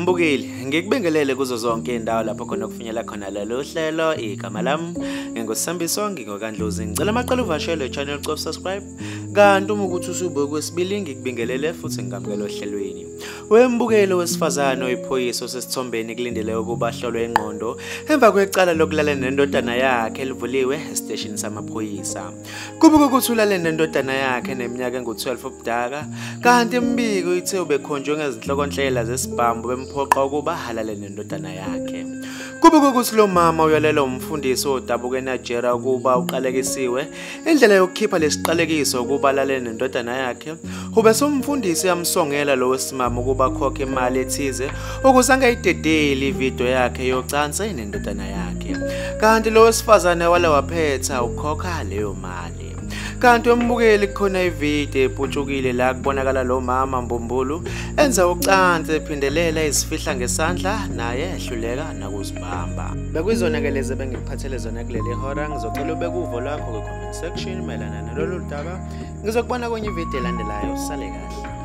Mbukeli, ngikubingelele kuzo zonke indawo lapho khona kufinyela khona lelo hlelo igama lami ngingosambiswa ngingokandlozi ngicela amaqala uvashele channel cof subscribe kanti uma ukuthi usubuye kwesibili ngikubingelele futhi ngikamukela ohlelweni. Wembukeli wesifazane oyiphoyiso sesithombeni kulindele ukuba hlolwe ingqondo emva kwecala lokulala nendodana yakhe elivuliwe esiteshini samaphoyisa. Kubuka ukuthi ulale nendodana yakhe neminyaka engu-12 ubudala kanti imbiko ithe ubekhonjwe ngezinhlokondlela zesibhambo bemphoqa ukuba halale nendodana yakhe. Kubuka ukuthi lo mama uyalela umfundisi odabuka eNigeria ukuba uqalekisiwe indlela yokukhipha lesiqalekiso ukuba alale nendodana yakhe. Ubese umfundisi yamsongela lo wesimama ukuba akhokhe imali ethize ukuze angayidedeli ividiyo yakhe yocansi nendodana yakhe. Kanti lo wesifazane wale waphetha ukhokha leyo mali. Kanti wembukeli khona ividiyo ephutshukile la kubonakala lo mama Mbumbulu enza ucansi ephindelela izifihla ngesandla naye ehluleka nakuzibamba. Bekuyizona ke lezi bengikuphathele zona kuleli hora. Ngizocela ubeke uvo lwakho ku-comment section mayelana nalolu daba. Ngizokubona kwenye ividiyo elandelayo. Sale kahle.